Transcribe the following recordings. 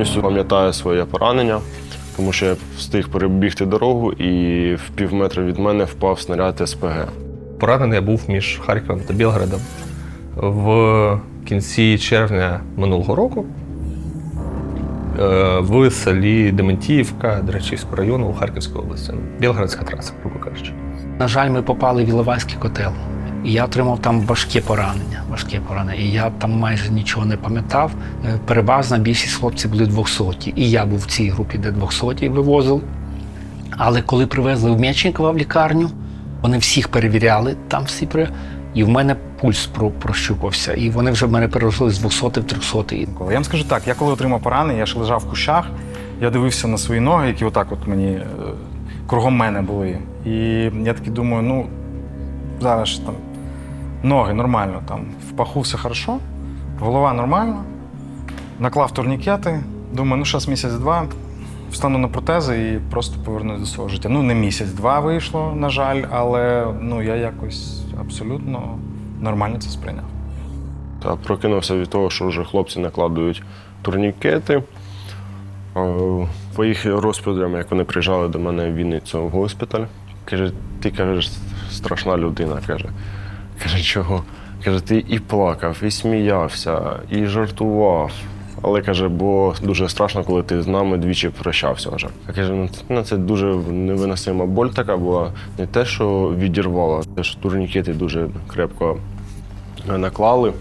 повністю пам'ятаю своє поранення, тому що я встиг перебігти дорогу і в півметра від мене впав снаряд СПГ. Поранений я був між Харковом та Білградом в кінці червня минулого року в селі Дементіївка Деречівського району у Харківській області. Білградська траса, грубо кажучи. На жаль, ми попали в Іловайський котел. І я отримав там важке поранення. І я там майже нічого не пам'ятав. Переважна більшість хлопців були 200-ті. І я був в цій групі, де 200-ті вивозили. Але коли привезли в Мечникова в лікарню, вони всіх перевіряли, там всі і в мене пульс прощупався. І вони вже в мене переросли з 200 в 300. Я вам скажу так, я коли отримав поранення, я ж лежав в кущах, я дивився на свої ноги, які отак от мені, кругом мене були. І я такий думаю, ну, зараз ж там ноги нормально, там в паху все хорошо, голова нормальна, наклав турнікети, думаю, ну, зараз місяць-два, встану на протези і просто повернусь до свого життя. Ну, не місяць-два вийшло, на жаль, але ну, я якось абсолютно нормально це сприйняв. Та прокинувся від того, що вже хлопці накладують турнікети. По їх розповідям, як вони приїжджали до мене в Вінницю в госпіталь, каже, ти, кажеш, страшна людина, каже. Каже, чого? Каже, ти і плакав, і сміявся, і жартував. Але, каже, бо дуже страшно, коли ти з нами двічі прощався вже. А каже, ну це дуже невиносима боль така була. Не те, що відірвала, те, що турнікети дуже крепко наклали.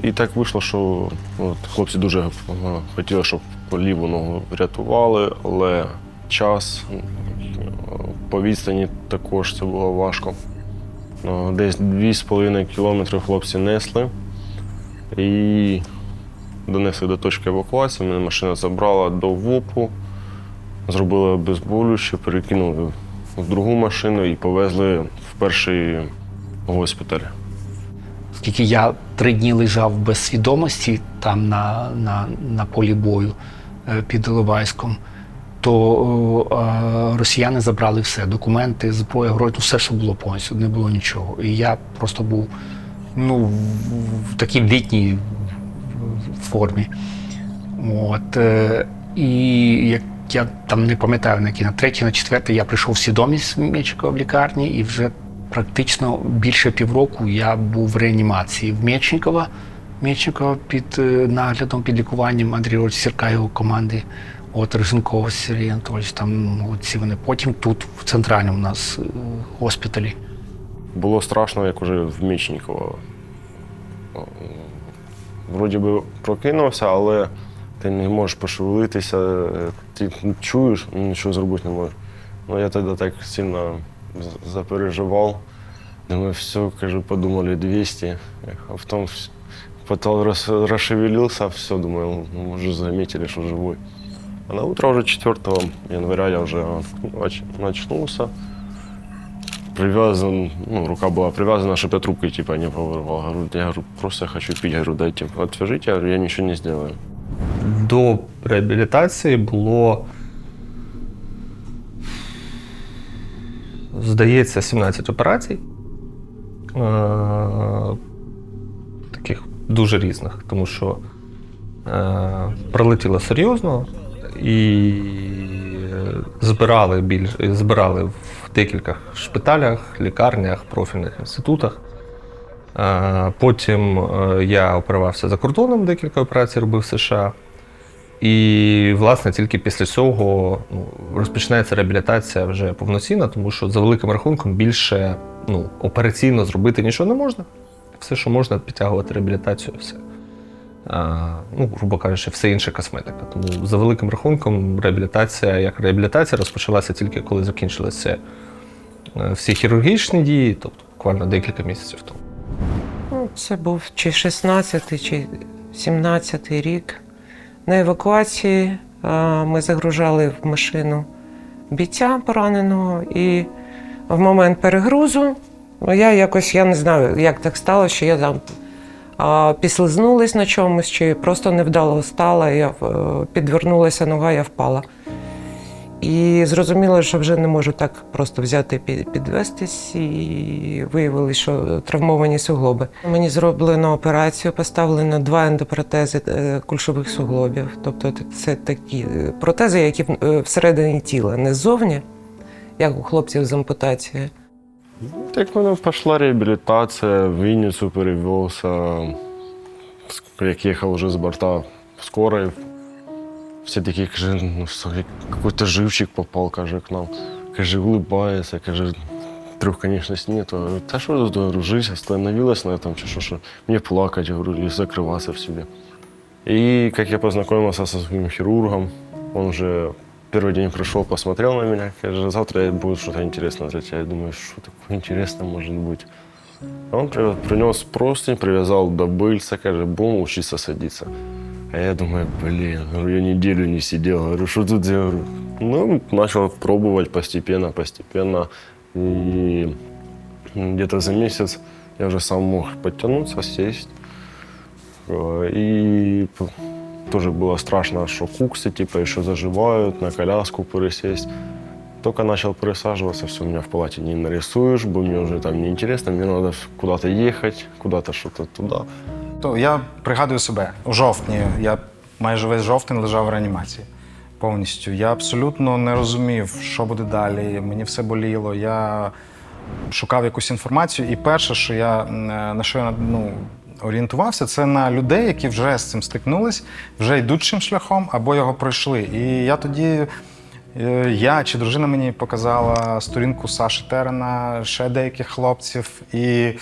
І так вийшло, що от, хлопці дуже хотіли, щоб ліву ногу врятували, але час по відстані також це було важко. Десь 2,5 кілометри хлопці несли і донесли до точки евакуації. Мене машина забрала до ВОПу, зробили обезболююче, перекинули в другу машину і повезли в перший госпіталь. Оскільки я 3 дні лежав без свідомості там на полі бою під Іловайськом, то росіяни забрали все, документи, зброя, гроші, все, що було повністю, не було нічого. І я просто був в такій літній формі. От. І як я там не пам'ятаю, на 3-й, на 4-й я прийшов в свідомість в Мечникова в лікарні, і вже практично більше півроку я був в реанімації в Мечникова під наглядом, під лікуванням Андрія Сірка, його команди. От Риженков Сергій Анатолійович, там ці вони. Потім тут, в центральному у нас госпіталі. Було страшно, як уже в Мечникова. Вроді би прокинувся, але ти не можеш пошевелитися, ти чуєш, нічого зробити не можеш. Ну, я тоді так сильно запереживав. Думаю, все, кажу, подумали 200. А потом потом расшевелился, все, думаю, ну, может, заметили, что живой. А на утро уже 4 января я уже очнулся. Привязан, ну, рука была привязана, чтобы я трубкой типа не повырывал. Я говорю, просто хочу пить, говорю, дайте, отвяжите, я говорю, я ничего не сделаю. До реабілітації було, здається, 17 операцій. Таких дуже різних, тому що прилетіло серйозно і збирали в декількох шпиталях, лікарнях, профільних інститутах. Потім я оперувався за кордоном, декілька операцій робив в США. І, власне, тільки після цього розпочинається реабілітація вже повноцінна, тому що за великим рахунком більше операційно зробити нічого не можна. Все, що можна, підтягувати реабілітацію, все. Грубо кажучи, все інше косметика. Тому за великим рахунком реабілітація, як реабілітація, розпочалася тільки коли закінчилися всі хірургічні дії, тобто буквально декілька місяців тому. Це був чи 16-й, чи 17-й рік. На евакуації ми загружали в машину бійця пораненого, і в момент перегрузу я не знаю, як так стало, що я там підслизнулась на чомусь, чи просто невдало стала, підвернулася нога, я впала. І зрозуміло, що вже не можу так просто взяти підвестись, і виявили, що травмовані суглоби. Мені зроблено операцію, поставлено 2 ендопротези кульшових суглобів. Тобто це такі протези, які всередині тіла, не ззовні, як у хлопців з ампутацією. Так в мене пішла реабілітація, в Вінницю перевелся, як їхав вже з борта скорої. Все такі, каже, ну, какой-то живчик попал, каже, к нам. Каже, улыбается, каже, трех конечностей нету. Я говорю, да что тут, говорю, жизнь остановилась на этом, что мне плакать, говорю, или закрываться в себе. И как я познакомился со своим хирургом, он уже первый день пришел, посмотрел на меня, каже, завтра будет что-то интересное для тебя. Я думаю, что такое интересное может быть. Он принес простынь, привязал до быльца, каже, будем учиться садиться. А я думаю, блин, я неделю не сидел, говорю, что тут делаю? Ну, начал пробовать постепенно. И где-то за месяц я уже сам мог подтянуться, сесть. И тоже было страшно, что куксы типа еще заживают, на коляску пересесть. Только начал пересаживаться, все, меня в палате не нарисуешь, бо мне уже там неинтересно, мне надо куда-то ехать, куда-то что-то туда. То я пригадую себе у жовтні. Я майже весь жовтень лежав в реанімації повністю. Я абсолютно не розумів, що буде далі. Мені все боліло. Я шукав якусь інформацію. І перше, що на що я орієнтувався, це на людей, які вже з цим стикнулись, вже йдуть цим шляхом або його пройшли. І я тоді, чи дружина мені показала сторінку Саші Терена, ще деяких хлопців. І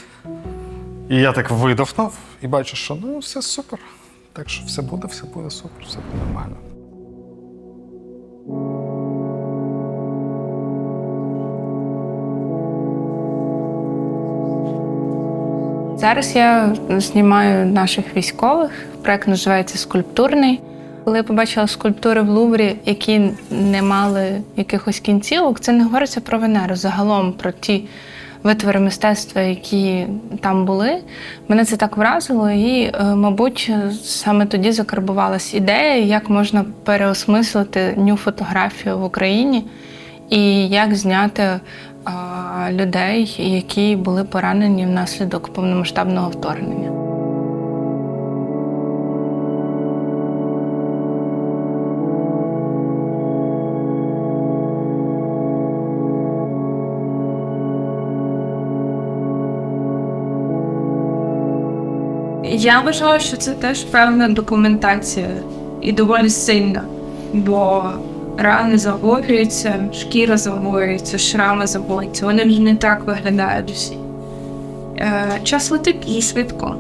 я так видохнув і бачу, що все супер. Так що все буде супер, все буде нормально. Зараз я знімаю наших військових. Проект називається «Скульптурний». Коли я побачила скульптури в Луврі, які не мали якихось кінцівок, це не говориться про Венеру, загалом про ті витвори мистецтва, які там були. Мене це так вразило і, мабуть, саме тоді закарбувалась ідея, як можна переосмислити ню-фотографію в Україні і як зняти людей, які були поранені внаслідок повномасштабного вторгнення. Я вважаю, що це теж певна документація і доволі сильна, бо рани загоюються, шкіра загоюється, шрами загоюються, вони вже не так виглядають усі. Час летить і швидко.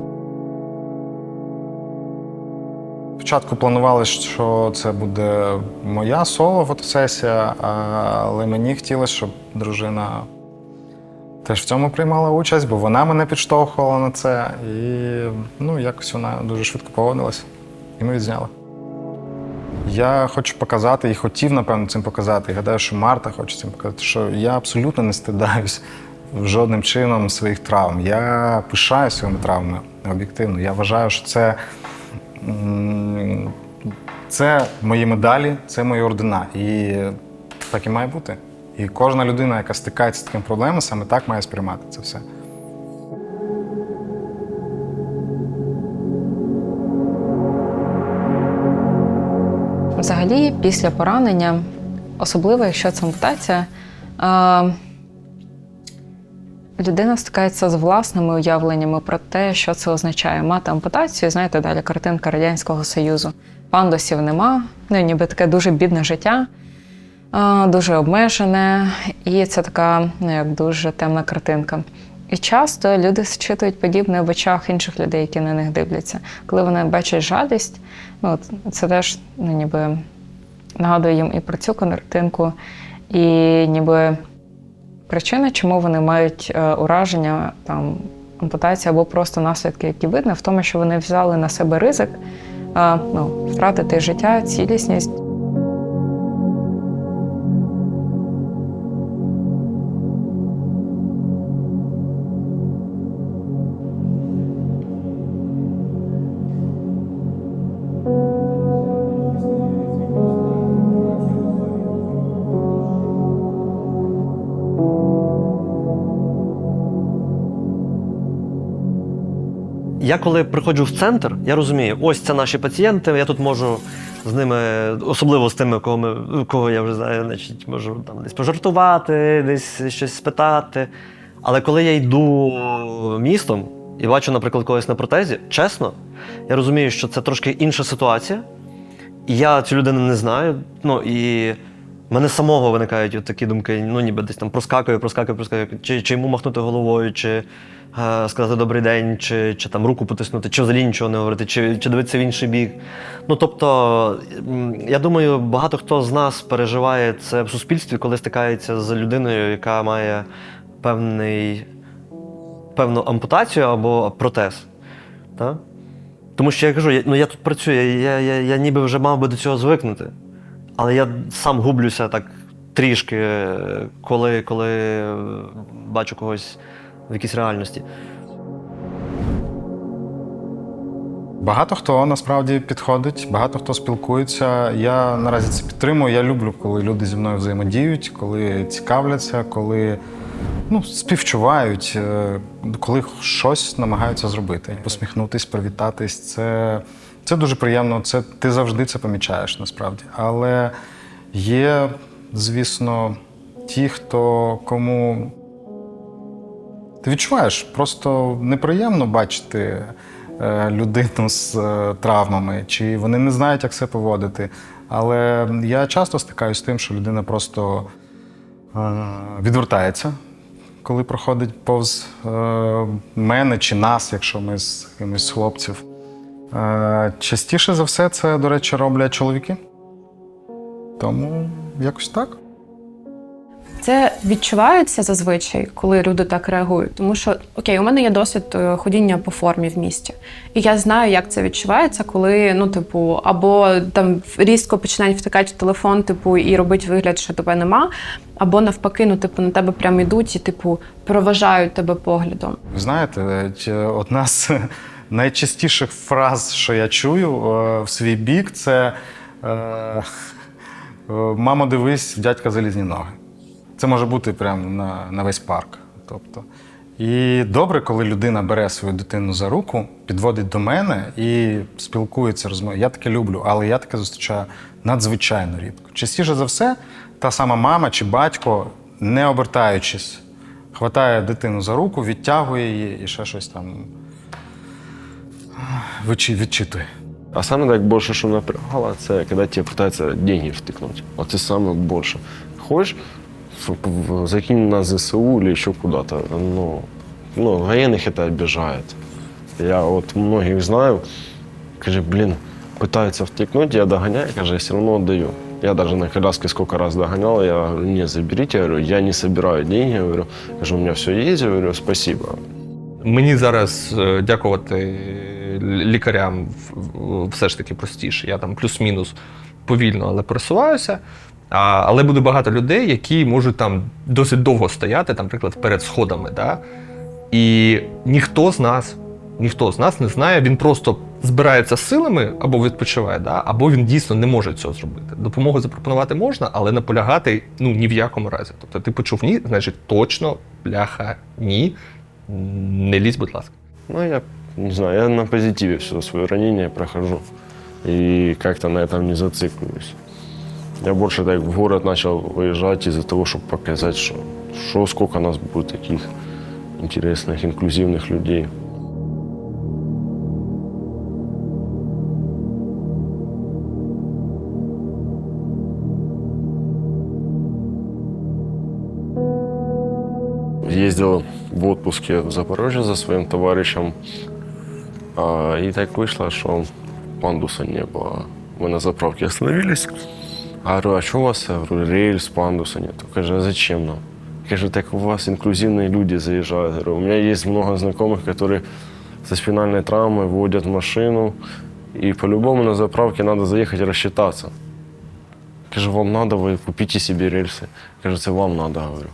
Спочатку планували, що це буде моя соло-фотосесія, але мені хотілося, щоб дружина теж в цьому приймала участь, бо вона мене підштовхувала на це. І якось вона дуже швидко погодилась, і ми відзняли. Я хочу показати, і хотів, напевно, цим показати. І гадаю, що Марта хоче цим показати, що я абсолютно не стидаюсь жодним чином своїх травм. Я пишаюся своїми травмами об'єктивно. Я вважаю, що це мої медалі, це мої ордена. І так і має бути. І кожна людина, яка стикається з такими проблемами, саме так має сприймати це все. Взагалі, після поранення, особливо якщо це ампутація, людина стикається з власними уявленнями про те, що це означає мати ампутацію. Знаєте, далі картинка Радянського Союзу. Пандусів нема, ніби таке дуже бідне життя, дуже обмежене, і це така дуже темна картинка. І часто люди зчитують подібне в очах інших людей, які на них дивляться. Коли вони бачать жалість, це теж ніби нагадує їм і про цю картинку, і ніби причина, чому вони мають ураження, ампутація або просто наслідки, які видно, в тому, що вони взяли на себе ризик втратити життя, цілісність. Я коли приходжу в центр, я розумію, ось це наші пацієнти, я тут можу з ними, особливо з тими, кого я вже знаю, значить, можу там десь пожартувати, десь щось спитати. Але коли я йду містом і бачу, наприклад, когось на протезі, чесно, я розумію, що це трошки інша ситуація, і я цю людину не знаю, ну і в мене самого виникають от такі думки, ну ніби десь там проскакую, чи йому махнути головою, чи сказати добрий день, чи там руку потиснути, чи взагалі нічого не говорити, чи дивитися в інший бік. Ну тобто, я думаю, багато хто з нас переживає це в суспільстві, коли стикається з людиною, яка має певну ампутацію або протез. Так? Тому що я кажу, я тут працюю, я ніби вже мав би до цього звикнути. Але я сам гублюся так трішки, коли бачу когось в якійсь реальності. Багато хто насправді підходить, багато хто спілкується. Я наразі це підтримую. Я люблю, коли люди зі мною взаємодіють, коли цікавляться, коли співчувають, коли щось намагаються зробити. Посміхнутись, привітатись. Це дуже приємно, ти завжди це помічаєш насправді. Але є, звісно, ті, кому ти відчуваєш, просто неприємно бачити людину з травмами, чи вони не знають, як себе поводити. Але я часто стикаюся з тим, що людина просто відвертається, коли проходить повз мене чи нас, якщо ми з кимось з хлопців. Частіше за все це, до речі, роблять чоловіки. Тому якось так. Це відчувається зазвичай, коли люди так реагують. Тому що, окей, у мене є досвід ходіння по формі в місті. І я знаю, як це відчувається, коли, або там різко починають втикати в телефон, і робити вигляд, що тебе нема, або навпаки, на тебе прямо йдуть і, проважають тебе поглядом. Ви знаєте, одна з найчастіших фраз, що я чую в свій бік, це «Мамо, дивись, в дядька залізні ноги». Це може бути прямо на весь парк. Тобто. І добре, коли людина бере свою дитину за руку, підводить до мене і спілкується, розмовляє. Я таке люблю, але я таке зустрічаю надзвичайно рідко. Частіше за все, та сама мама чи батько, не обертаючись, хватає дитину за руку, відтягує її і ще щось там відчитує. А саме так більше, що напрягало, це коли тебе питаються деньги втикнути. Оце саме більше. Хочеш, закинь на ЗСУ или еще куда-то. Военных это обижает. Я многих знаю, пытаются втекнуть, я догоняю, я все равно отдаю. Я даже на коляске сколько раз догонял, я говорю, не, заберите, я говорю, я не собираю деньги, я говорю, у меня все есть, я говорю, спасибо. Мені зараз дякувати лікарям все ж таки простіше. Я там плюс-мінус повільно, але пересуваюся. Але буде багато людей, які можуть там досить довго стояти, там, наприклад, перед сходами. Да? І ніхто з нас не знає, він просто збирається силами або відпочиває, да? Або він дійсно не може цього зробити. Допомогу запропонувати можна, але наполягати ні в якому разі. Тобто ти почув ні, значить точно, бляха, ні, не лізь, будь ласка. Я не знаю, я на позитиве все свое ранение прохожу и как-то на этом не зацикливаюсь. Я больше так в город начал выезжать из-за того, чтобы показать, что сколько нас будет таких интересных, инклюзивных людей. Ездил в отпуске в Запорожье за своим товарищем, и так вышло, что пандуса не было. Мы на заправке остановились. Говорю, а что у вас? Я говорю, рельс, пандуса нету. Каже, а зачем нам? Каже, так у вас инклюзивные люди заезжают. Говорю, у меня есть много знакомых, которые со спинальной травмой водят машину, и по-любому на заправке надо заехать и рассчитаться. Каже, вам надо, вы купите себе рельсы. Каже, це вам надо, говорю.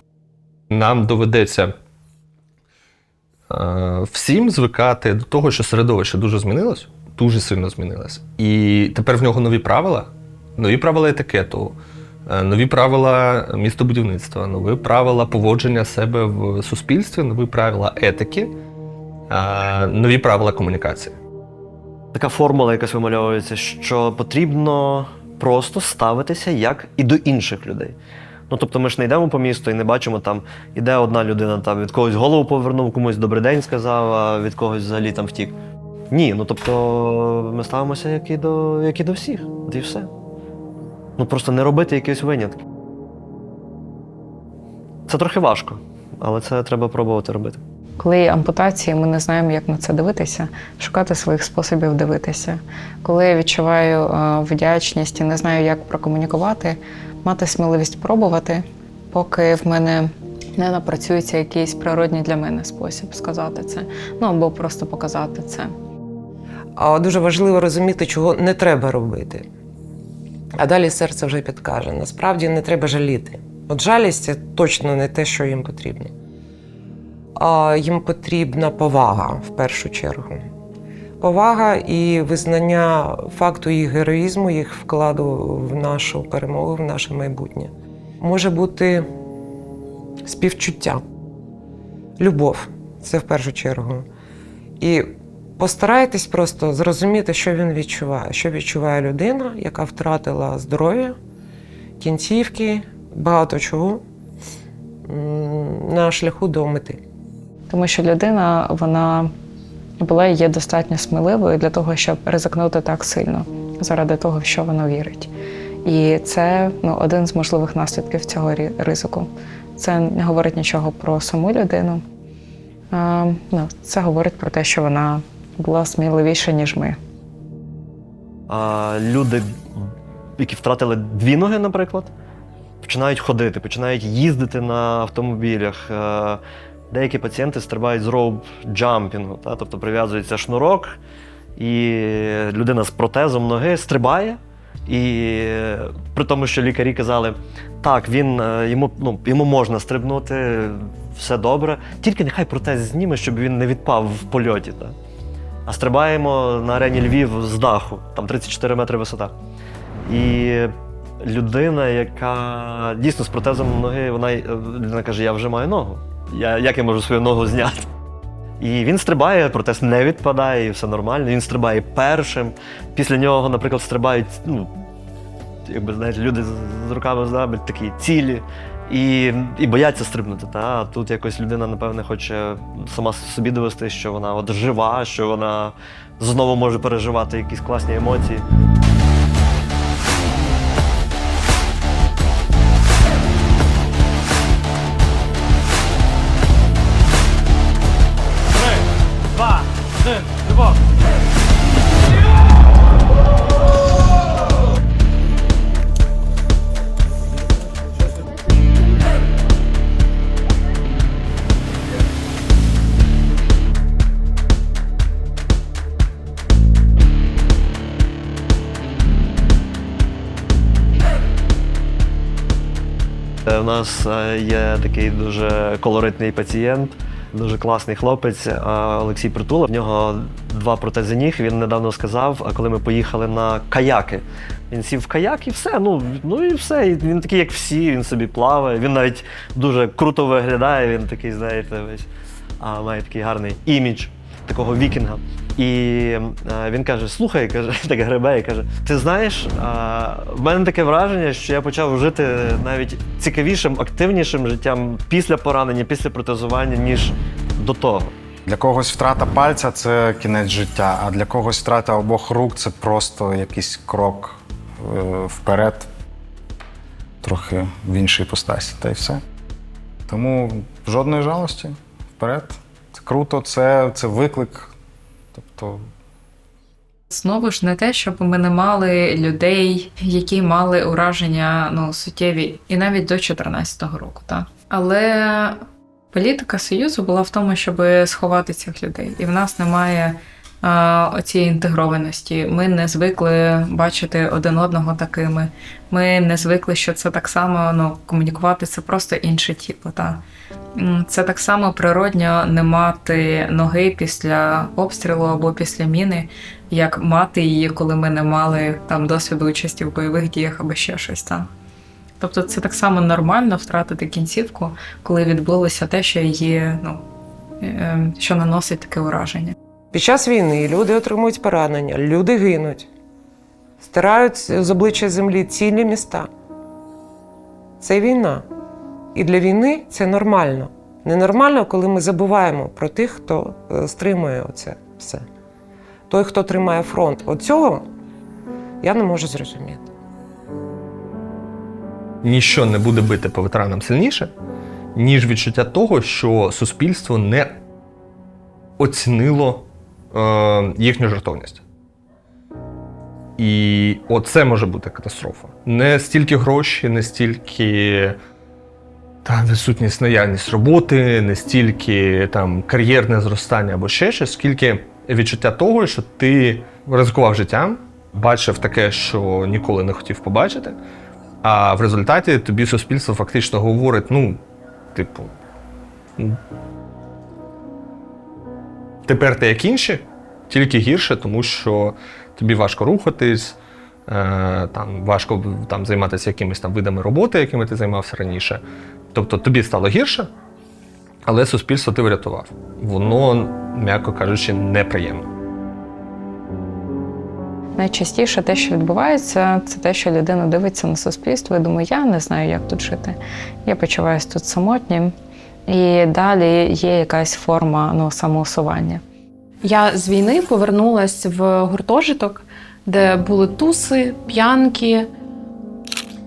Нам доведеться всім звикати до того, що середовище дуже змінилось, дуже сильно змінилось. І тепер в нього нові правила етикету, нові правила містобудівництва, нові правила поводження себе в суспільстві, нові правила етики. нові правила комунікації. Така формула якась вимальовується, що потрібно просто ставитися як і до інших людей. Ну, тобто ми ж не йдемо по місту і не бачимо, там іде одна людина, там від когось голову повернув, комусь добрий день сказав, а від когось взагалі там втік. Ні, ну тобто ми ставимося як і до всіх. От і все. Ну просто не робити якихось винятків. Це трохи важко, але це треба пробувати робити. Коли є ампутації, ми не знаємо, як на це дивитися, шукати своїх способів дивитися. Коли я відчуваю вдячність і не знаю, як прокомунікувати, мати сміливість пробувати, поки в мене не напрацюється якийсь природній для мене спосіб сказати це, ну або просто показати це. А дуже важливо розуміти, чого не треба робити. А далі серце вже підкаже. Насправді не треба жаліти. От жалість – це точно не те, що їм потрібно. А їм потрібна повага, в першу чергу. Повага і визнання факту їх героїзму, їх вкладу в нашу перемогу, в наше майбутнє. Може бути співчуття, любов – це в першу чергу. І постарайтесь просто зрозуміти, що він відчуває. Що відчуває людина, яка втратила здоров'я, кінцівки, багато чого на шляху до мети. Тому що людина, вона була і є достатньо сміливою для того, щоб ризикнути так сильно, заради того, в що вона вірить. І це один з можливих наслідків цього ризику. Це не говорить нічого про саму людину. Це говорить про те, що вона була сміливіша, ніж ми. А люди, які втратили 2 ноги, наприклад, починають ходити, починають їздити на автомобілях. Деякі пацієнти стрибають з роуп-джампінгу, тобто прив'язується шнурок, і людина з протезом ноги стрибає. І при тому, що лікарі казали, так, йому можна стрибнути, все добре, тільки нехай протез зніме, щоб він не відпав в польоті. А стрибаємо на арені Львів з даху, там 34 метри висота. І людина, яка дійсно з протезом ноги, людина каже, я вже маю ногу. Як я можу свою ногу зняти? І він стрибає, протез не відпадає, і все нормально. Він стрибає першим. Після нього, наприклад, стрибають, люди з руками такі цілі і бояться стрибнути. А тут якось людина, напевне, хоче сама собі довести, що вона жива, що вона знову може переживати якісь класні емоції. У нас є такий дуже колоритний пацієнт, дуже класний хлопець Олексій Притула. В нього 2 протези ніг, він недавно сказав, а коли ми поїхали на каяки. Він сів в каяк і все, і все. І він такий, як всі, він собі плаває. Він навіть дуже круто виглядає, він такий, знаєте, весь, має такий гарний імідж такого вікінга. І він каже, слухай, так гребе, і каже, ти знаєш, в мене таке враження, що я почав жити навіть цікавішим, активнішим життям після поранення, після протезування, ніж до того. Для когось втрата пальця – це кінець життя, а для когось втрата обох рук – це просто якийсь крок вперед, трохи в іншій іпостасі, та й все. Тому жодної жалості, вперед. Це круто, це виклик. Тобто... Знову ж не те, щоб ми не мали людей, які мали ураження суттєві, і навіть до 2014 року. Так? Але політика Союзу була в тому, щоб сховати цих людей. І в нас немає оцієї інтегрованості. Ми не звикли бачити один одного такими. Ми не звикли, що це так само комунікувати, це просто інше тіло. Так? Це так само природньо не мати ноги після обстрілу або після міни, як мати її, коли ми не мали досвіду участі в бойових діях або ще щось там. Тобто це так само нормально втратити кінцівку, коли відбулося те, що її що наносить таке ураження. Під час війни люди отримують поранення, люди гинуть, стирають з обличчя землі цілі міста. Це війна. І для війни це нормально. Ненормально, коли ми забуваємо про тих, хто стримує оце все. Той, хто тримає фронт. Оцього я не можу зрозуміти. Ніщо не буде бити по ветеранам сильніше, ніж відчуття того, що суспільство не оцінило їхню жертовність. І оце може бути катастрофа. Не стільки гроші, не стільки відсутність, наявність роботи, не стільки кар'єрне зростання або ще щось, скільки відчуття того, що ти ризикував життям, бачив таке, що ніколи не хотів побачити, а в результаті тобі суспільство фактично говорить, тепер ти як інші, тільки гірше, тому що тобі важко рухатись, важко займатися якимись видами роботи, якими ти займався раніше. Тобто тобі стало гірше, але суспільство ти врятував. Воно, м'яко кажучи, неприємно. Найчастіше те, що відбувається, це те, що людина дивиться на суспільство і думає, я не знаю, як тут жити. Я почуваюся тут самотнім. І далі є якась форма самоусування. Я з війни повернулась в гуртожиток, де були туси, п'янки.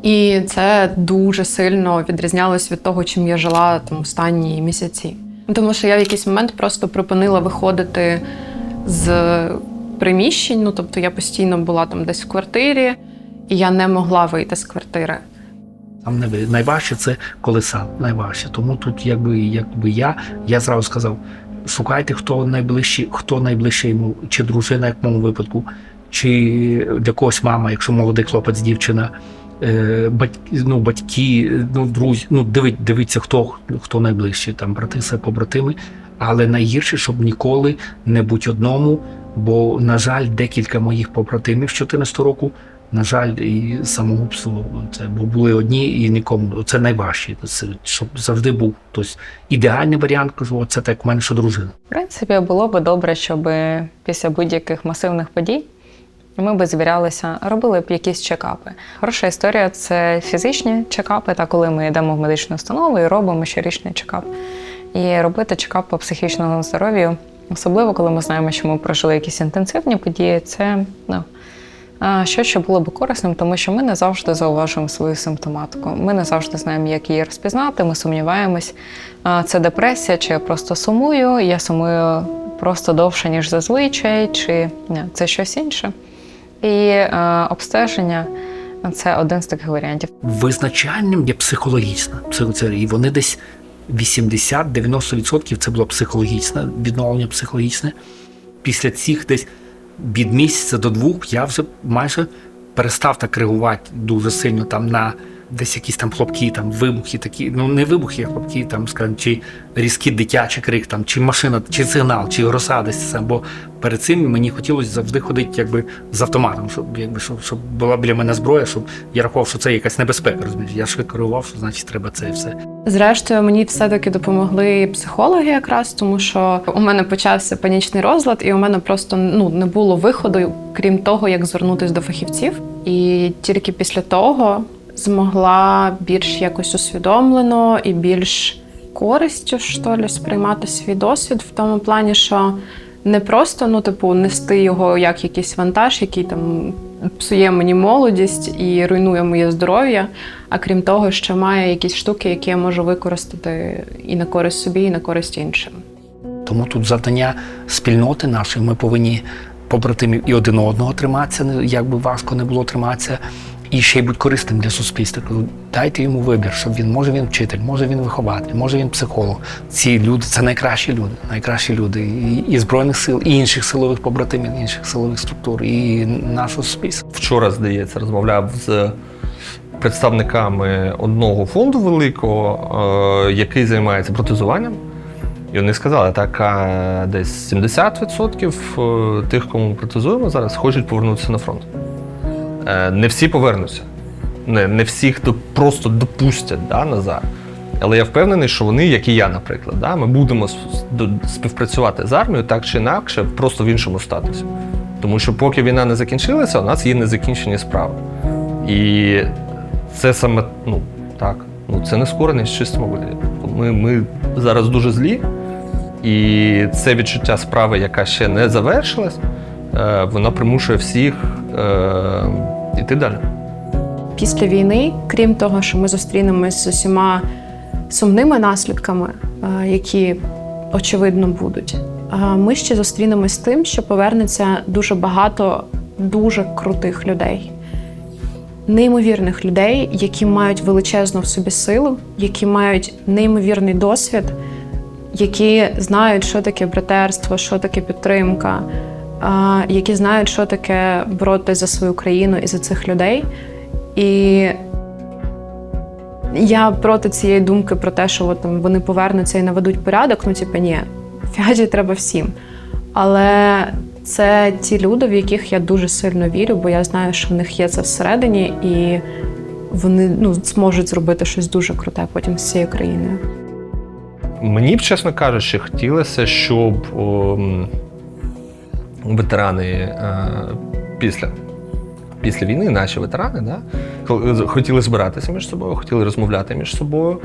І це дуже сильно відрізнялось від того, чим я жила останні місяці. Тому що я в якийсь момент просто припинила виходити з приміщень, тобто я постійно була десь в квартирі, і я не могла вийти з квартири. Там найважче це коли сам, найважче. Тому тут я зразу сказав, шукайте, хто найближче йому, чи дружина, як в моєму випадку, чи для когось мама, якщо молодий хлопець, дівчина, батьки, друзі, дивіться, хто найближче, брати, побратими. Але найгірше, щоб ніколи не бути одному, бо, на жаль, декілька моїх побратимів з 14 року, на жаль, і самогубство, бо були одні і нікому. Це найважче, щоб завжди був. Тобто, ідеальний варіант, кажу, це так, в мене, що дружина. В принципі, було б добре, щоб після будь-яких масивних подій ми б звірялися, робили б якісь чекапи. Хороша історія – це фізичні чекапи, коли ми йдемо в медичну установу і робимо щорічний чекап. І робити чекап по психічному здоров'ю, особливо коли ми знаємо, що ми прожили якісь інтенсивні події, це щось, що було б корисним, тому що ми не завжди зауважуємо свою симптоматику. Ми не завжди знаємо, як її розпізнати, ми сумніваємось, це депресія, чи я просто сумую, я сумую просто довше, ніж зазвичай, чи це щось інше. І обстеження – це один з таких варіантів. Визначальним є психологічна. І вони десь 80-90% це було психологічне, відновлення психологічне. Після цих десь від місяця до 2 я вже майже перестав так реагувати дуже сильно на десь якісь хлопки, вибухи такі, не вибухи, а хлопки, скажімо, чи різкий дитячий крик, чи машина, чи сигнал, чи гроса десь. Бо перед цим мені хотілося завжди ходити з автоматом, щоб була біля мене зброя, щоб я рахував, що це якась небезпека, розумієш. Я швидко реагував, що значить треба це і все. Зрештою, мені все-таки допомогли психологи якраз, тому що у мене почався панічний розлад, і у мене просто не було виходу, крім того, як звернутися до фахівців. І тільки після того змогла більш якось усвідомлено і більш користю, сприймати свій досвід в тому плані, що не просто, нести його як якийсь вантаж, який псує мені молодість і руйнує моє здоров'я, а крім того, що має якісь штуки, які я можу використати і на користь собі, і на користь іншим. Тому тут завдання спільноти нашої, ми повинні побратимів і один одного триматися, як би важко не було триматися, і ще й бути корисним для суспільства. Дайте йому вибір, щоб може він вчитель, може він вихователь, може він психолог. Ці люди – це найкращі люди і Збройних сил, і інших силових побратимів, інших силових структур, і нашого суспільства. Вчора, здається, розмовляв з представниками одного фонду великого, який займається протезуванням. І вони сказали, десь 70% тих, кому ми протезуємо зараз, хочуть повернутися на фронт. Не всі повернуться. Не всіх просто допустять назад. Але я впевнений, що вони, як і я, наприклад, да, ми будемо співпрацювати з армією так чи інакше, просто в іншому статусі. Тому що поки війна не закінчилася, у нас є незакінчені справи. І це саме, це нескореність в чистому вигляді. Ми зараз дуже злі, і це відчуття справи, яка ще не завершилась, вона примушує всіх йти далі. Після війни, крім того, що ми зустрінемось з усіма сумними наслідками, які очевидно будуть, ми ще зустрінемось з тим, що повернеться дуже багато дуже крутих людей. Неймовірних людей, які мають величезну в собі силу, які мають неймовірний досвід, які знають, що таке братерство, що таке підтримка, які знають, що таке боротися за свою країну і за цих людей. І я проти цієї думки про те, що вони повернуться і наведуть порядок, ні, фіаді треба всім. Але це ті люди, в яких я дуже сильно вірю, бо я знаю, що в них є це всередині, і вони зможуть зробити щось дуже круте потім з цією країною. Мені б, чесно кажучи, хотілося, щоб ветерани після війни, наші ветерани, хотіли збиратися між собою, хотіли розмовляти між собою,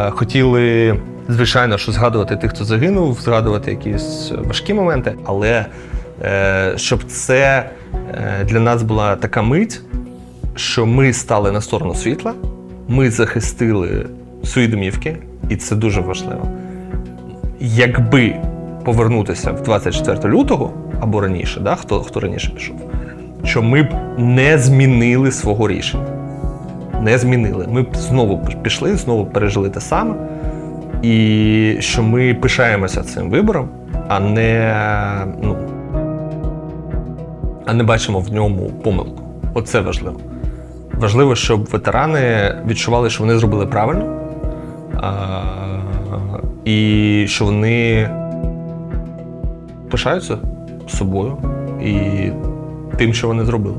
хотіли, звичайно, що згадувати тих, хто загинув, згадувати якісь важкі моменти, але щоб це для нас була така мить, що ми стали на сторону світла, ми захистили свої домівки, і це дуже важливо. Якби повернутися в 24 лютого або раніше, хто раніше пішов, що ми б не змінили свого рішення. Не змінили. Ми б знову пішли, знову пережили те саме. І що ми пишаємося цим вибором, а не бачимо в ньому помилку. Оце важливо. Важливо, щоб ветерани відчували, що вони зробили правильно, і що вони пишаються собою і тим, що вони зробили.